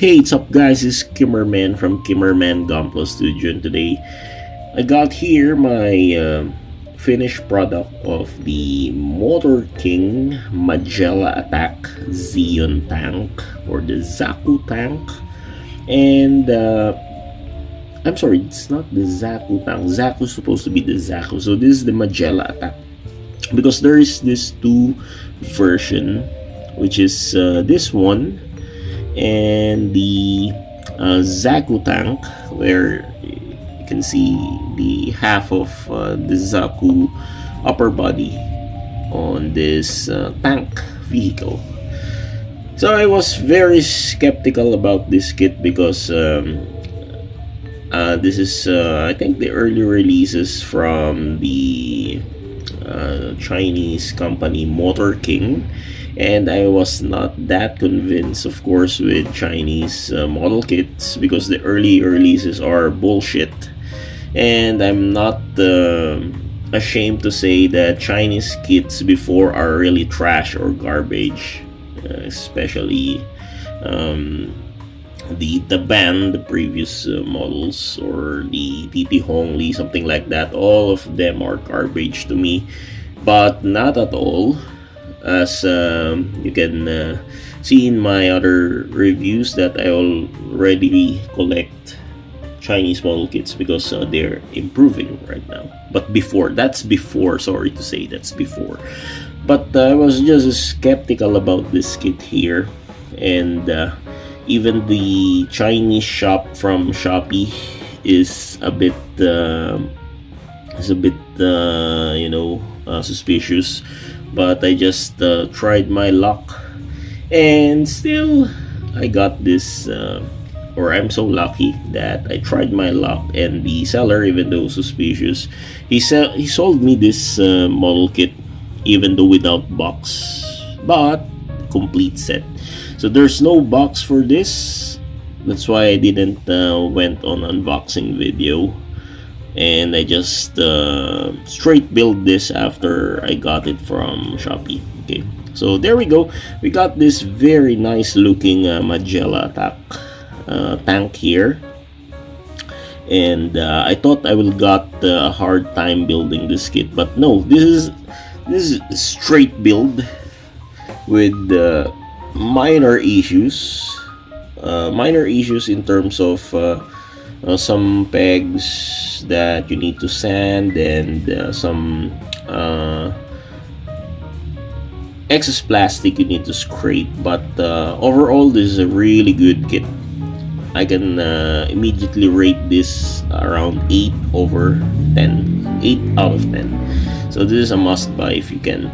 Hey, what's up guys, it's Kimmerman from Kimmerman Gunpla Studio, and today I got here my finished product of the Motor King Magella Attack ZEON tank, or the Zaku tank. And I'm sorry, it's not the Zaku tank. Zaku's supposed to be the Zaku, so this is the Magella Attack, because there is this two version, which is this one and the Zaku tank, where you can see the half of the Zaku upper body on this tank vehicle. So I was very skeptical about this kit because this is I think the early releases from the Chinese company Motor King, and I was not that convinced, of course, with Chinese model kits because the early releases are bullshit. And I'm not ashamed to say that Chinese kits before are really trash or garbage, especially the band, the previous models, or the TT Hongli, something like that. All of them are garbage to me, but not at all, as you can see in my other reviews, that I already collect Chinese model kits because they're improving right now. But that's before, sorry to say, that's before. But I was just skeptical about this kit here, and even the Chinese shop from Shopee is a bit suspicious. But I just tried my luck, and still I got this, or I'm so lucky that I tried my luck, and the seller, even though suspicious, he sold me this model kit, even though without box, but complete set. So there's no box for this. That's why I didn't went on unboxing video, and I just straight build this after I got it from Shopee. Okay, so there we go. We got this very nice looking Magella Attack tank here, and I thought I will got a hard time building this kit, but no, this is straight build with minor issues in terms of some pegs that you need to sand, and some excess plastic you need to scrape. But overall, this is a really good kit. I can immediately rate this around 8 over 10, 8 out of 10. So this is a must buy if you can.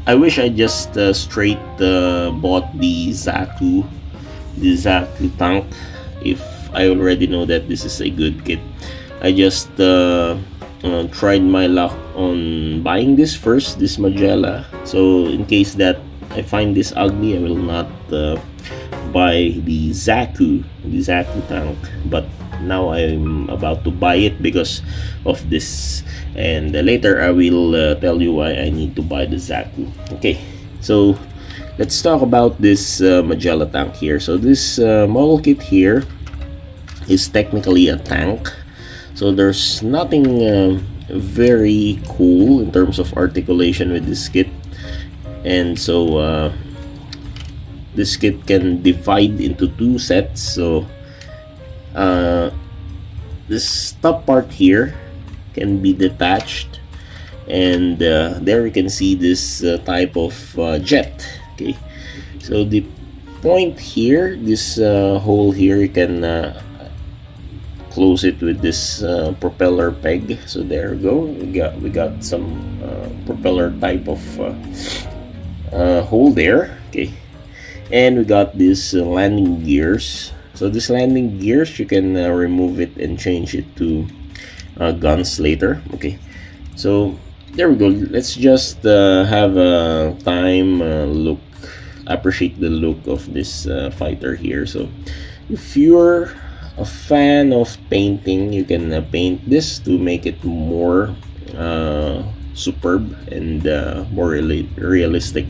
I wish I just straight bought the Zaku tank if I already know that this is a good kit. I just tried my luck on buying this first, this Magella. So in case that I find this ugly, I will not buy the Zaku tank. But now I'm about to buy it because of this, and later I will tell you why I need to buy the Zaku. Okay, so let's talk about this Magella tank here. So this model kit here is technically a tank, so there's nothing very cool in terms of articulation with this kit. And so this kit can divide into two sets. So this top part here can be detached, and there we can see this type of jet. Okay, so the point here, this hole here, you can close it with this propeller peg. So there we go, we got some propeller type of hole there. Okay, and we got this landing gears. So this landing gears, you can remove it and change it to guns later. Okay, so there we go. Let's just have a time appreciate the look of this fighter here. So if you're a fan of painting, you can paint this to make it more superb and more realistic.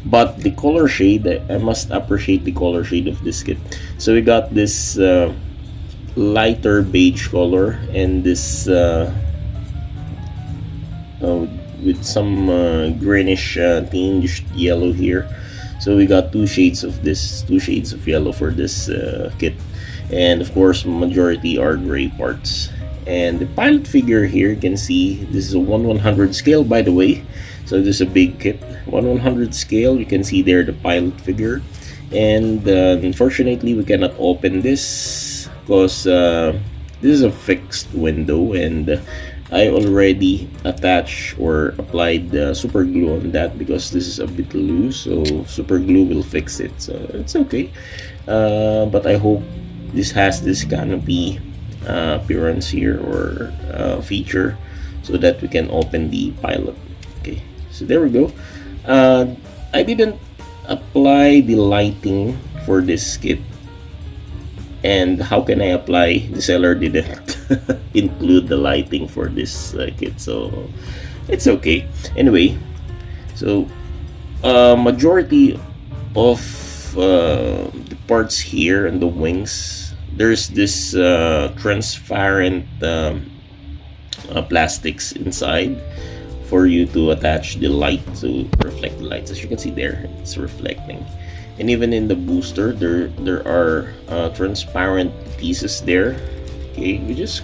But the color shade, I must appreciate the color shade of this kit. So we got this lighter beige color and this uh, with some greenish tinged yellow here. So we got two shades of yellow for this kit, and of course majority are gray parts. And the pilot figure here, you can see this is a 1/100 scale, by the way. So this is a big kit, 1/100 scale. You can see there the pilot figure, and unfortunately we cannot open this because this is a fixed window, and I already attached or applied super glue on that because this is a bit loose, so super glue will fix it, so it's okay. But I hope this has this canopy appearance here or feature so that we can open the pilot. Okay, so there we go. I didn't apply the lighting for this kit, and how can I apply? The seller didn't include the lighting for this kit, so it's okay. Anyway, so majority of the parts here and the wings, there's this transparent plastics inside for you to attach the light to reflect the lights. As you can see there, it's reflecting. And even in the booster, there are transparent pieces there. Okay, which is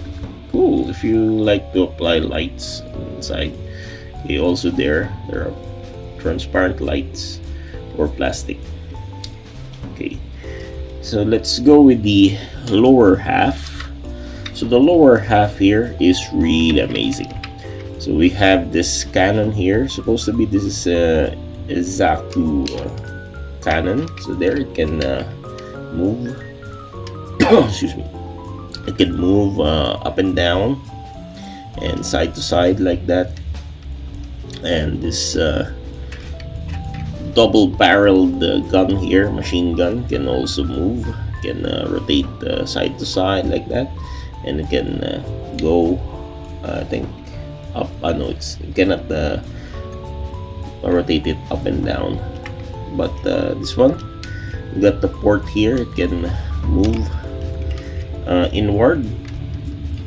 cool if you like to apply lights inside. Okay, also there are transparent lights or plastic. Okay, so let's go with the lower half. So the lower half here is really amazing. So we have this cannon here. Supposed to be this is a Zaku cannon. So there it can move. Excuse me. It can move up and down and side to side like that. And this double-barreled gun here, machine gun, can also move. Can rotate side to side like that, and it can go. I think up. No, it cannot rotate it up and down. But this one, we got the port here. It can move inward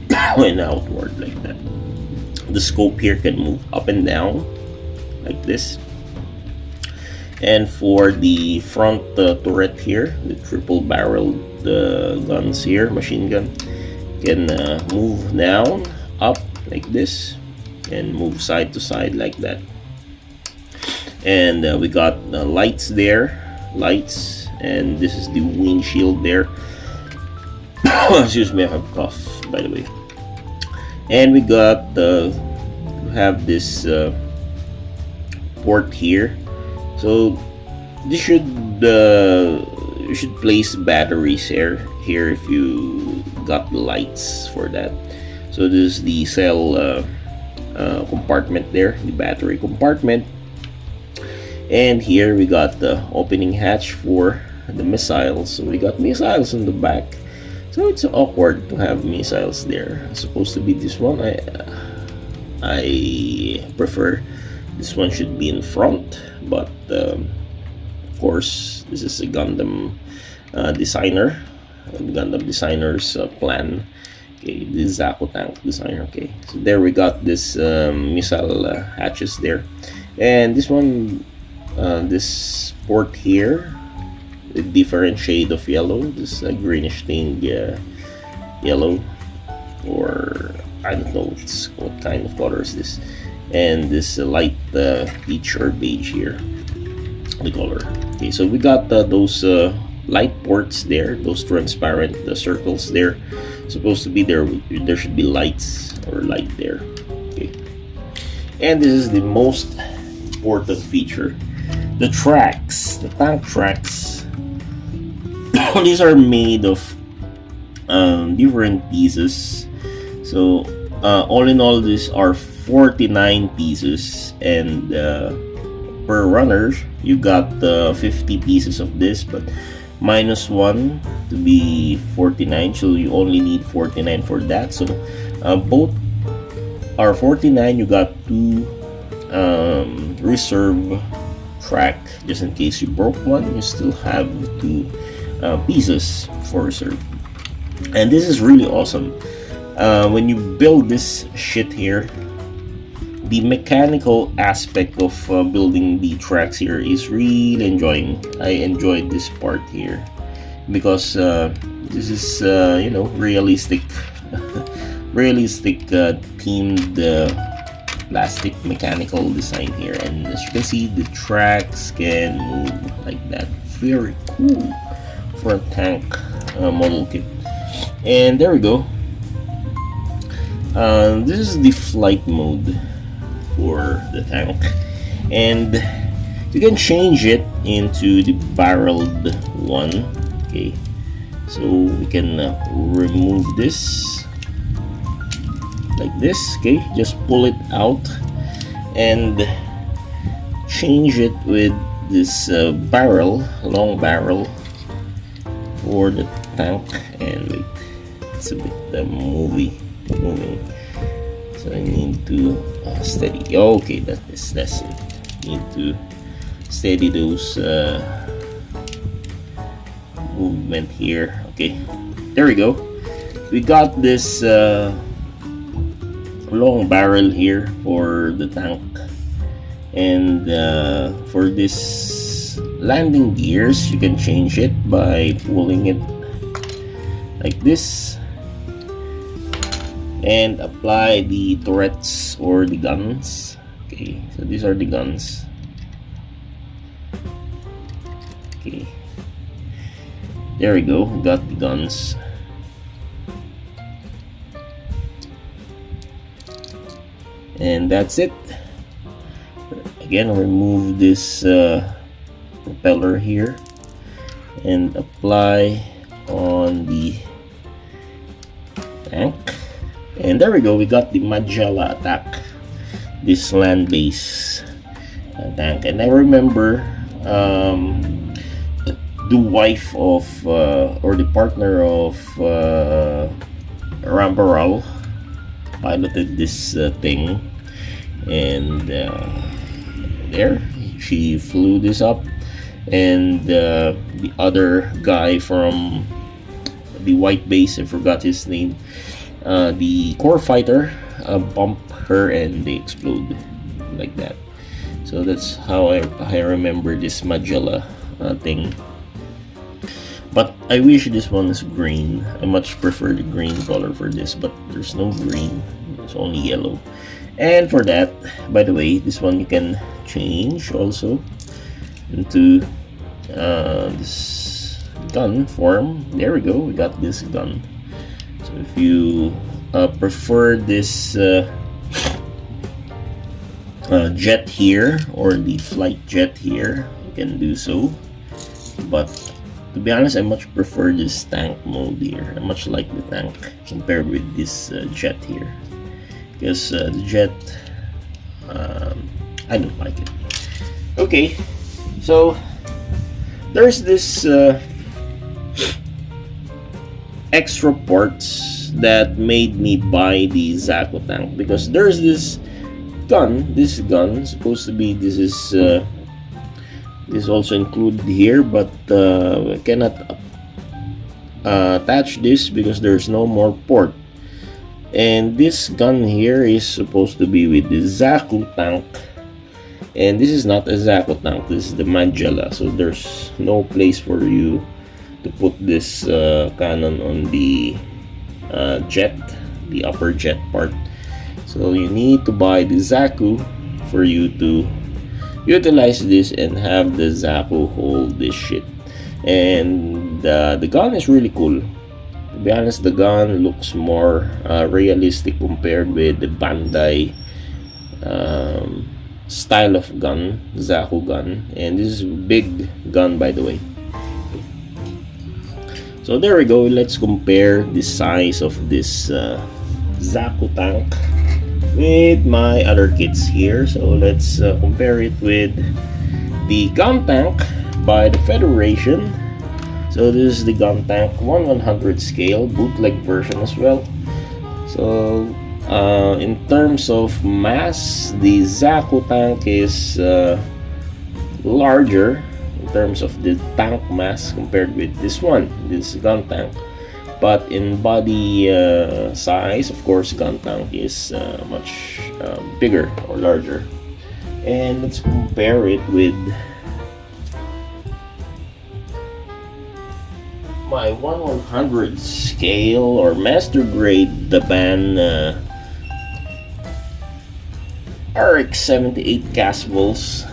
and outward like that. The scope here can move up and down like this. And for the front turret here, the triple barreled guns here, machine gun, can move down, up like this, and move side to side like that. And we got lights there, and this is the windshield there. Excuse me, I have a cough, by the way. And we got we have this port here. So this should you should place batteries here if you got the lights for that. So this is the cell compartment there, the battery compartment. And here we got the opening hatch for the missiles. So we got missiles in the back. So it's awkward to have missiles there. It's supposed to be this one. I prefer this one should be in front, but of course this is a Gundam designer, Gundam designer's plan. Okay, the Zaku tank designer. Okay, so there we got this missile hatches there, and this one, this port here, a different shade of yellow. This greenish thing, yellow, or I don't know what kind of color is this. And this light peach or beige here, the color. Okay, so we got those light ports there, those transparent circles there. Supposed to be there should be lights or light there. Okay, and this is the most important feature, the tracks, the tank tracks. These are made of different pieces. So all in all, these are 49 pieces, and per runner you got 50 pieces of this, but minus one to be 49, so you only need 49 for that. So both are 49. You got two reserve track just in case you broke one. You still have two pieces for reserve, and this is really awesome. When you build this shit here, the mechanical aspect of building the tracks here is really enjoying. I enjoyed this part here because this is realistic realistic themed plastic mechanical design here, and as you can see, the tracks can move like that. Very cool for a tank model kit. And there we go. This is the flight mode for the tank, and you can change it into the barreled one. Okay, so we can remove this like this. Okay, just pull it out and change it with this long barrel for the tank. And wait, it's a bit moving, so I need to steady. Okay, that's it. Need to steady those movement here. Okay, there we go. We got this long barrel here for the tank, and for this landing gears, you can change it by pulling it like this and apply the turrets or the guns. Okay, so these are the guns. Okay, there we go. We got the guns. And that's it. Again, remove this propeller here and apply on the tank. And there we go. We got the Magella attack, this land base tank. And I remember the wife of or the partner of Rambaral piloted this thing, and there she flew this up, and the other guy from the white base, I forgot his name, the core fighter, bump her and they explode like that. So that's how I remember this Magella thing. But I wish this one is green. I much prefer the green color for this, but there's no green. There's only yellow. And for that, by the way, this one you can change also into this gun form. There we go. We got this gun. So if you prefer this jet here or the flight jet here, you can do so. But to be honest, I much prefer this tank mode here. I much like the tank compared with this jet here, because the jet, I don't like it. Okay, so there's this extra parts that made me buy the Zaku tank, because there's this gun. This gun supposed to be, this is also included here, but I cannot attach this because there's no more port. And this gun here is supposed to be with the Zaku tank, and this is not a Zaku tank, this is the Magella, so there's no place for you to put this cannon on the jet, the upper jet part. So you need to buy the Zaku for you to utilize this and have the Zaku hold this shit. And the gun is really cool. To be honest, the gun looks more realistic compared with the Bandai style of gun, Zaku gun. And this is a big gun, by the way. So there we go. Let's compare the size of this Zaku tank with my other kits here. So let's compare it with the gun tank by the Federation. So this is the gun tank 1/100 scale, bootleg version as well. So In terms of mass, the Zaku tank is larger in terms of the tank mass compared with this gun tank. But in body size, of course, gun tank is much bigger or larger. And let's compare it with my 1/100 scale or master grade Japan RX-78 castballs.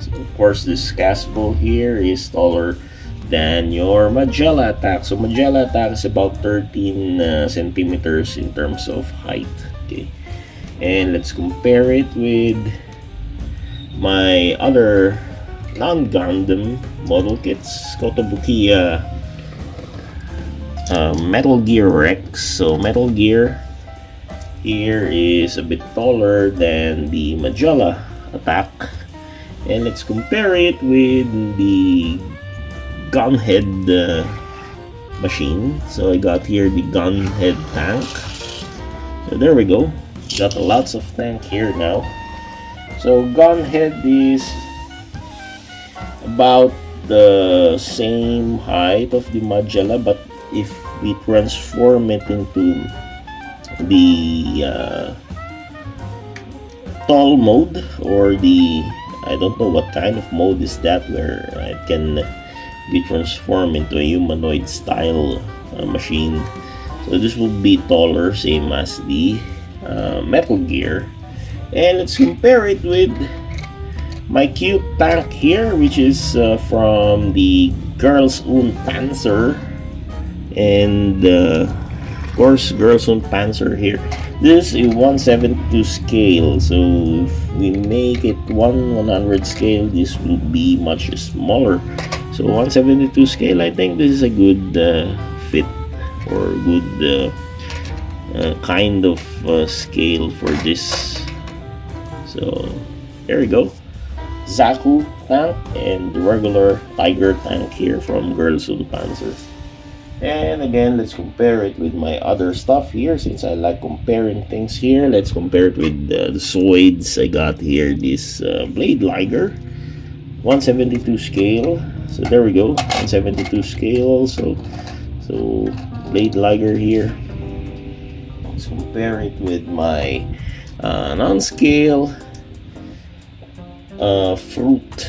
So of course, this castball here is taller than your Magella attack. So Magella attack is about 13 centimeters in terms of height. Okay, and let's compare it with my other non-Gundam model kits, Kotobuki Metal Gear Rex. So Metal Gear here is a bit taller than the Magella attack, and let's compare it with the gunhead machine. So I got here the gunhead tank. So there we go, got lots of tank here now. So gunhead is about the same height of the Magella, but if we transform it into the tall mode, or the, I don't know what kind of mode is that, where it can be transformed into a humanoid style machine. So this will be taller, same as the Metal Gear. And let's compare it with my cute tank here, which is from the Girls Own Panzer. And of course, Girls Own Panzer here. This is a 1/72 scale. So if we make it 1/100 scale, this will be much smaller. So 1/72 scale, I think this is a good fit, or good kind of scale for this. So there we go, Zaku tank and the regular Tiger tank here from Girls Own Panzer. And again, let's compare it with my other stuff here, since I like comparing things here. Let's compare it with the Zoids. I got here this Blade Liger, 1/72 scale. So there we go, 1/72 scale. So Blade Liger here. Let's compare it with my non-scale Fruit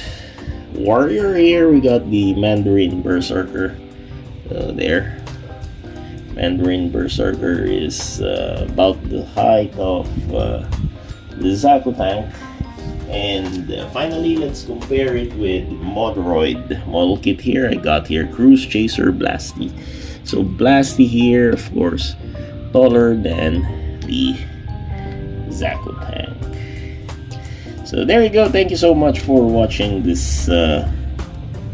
Warrior here. We got the Mandarin Berserker. There, Mandarin Berserker is about the height of the Zaku tank. And finally, let's compare it with Modroid model kit here. I got here Cruise Chaser Blasty. So Blasty here, of course, taller than the Zaku tank. So there you go. Thank you so much for watching this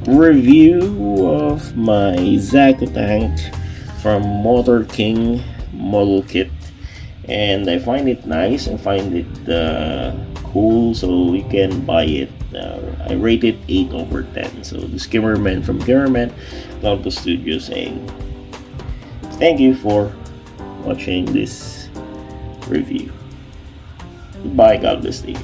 review of my Zaku tank from Motor King model kit. And I find it nice and find it cool, so you can buy it. I rate it 8/10. So the Skimmerman from Skimmerman Gunpla Studio saying thank you for watching this review. Goodbye, God bless you.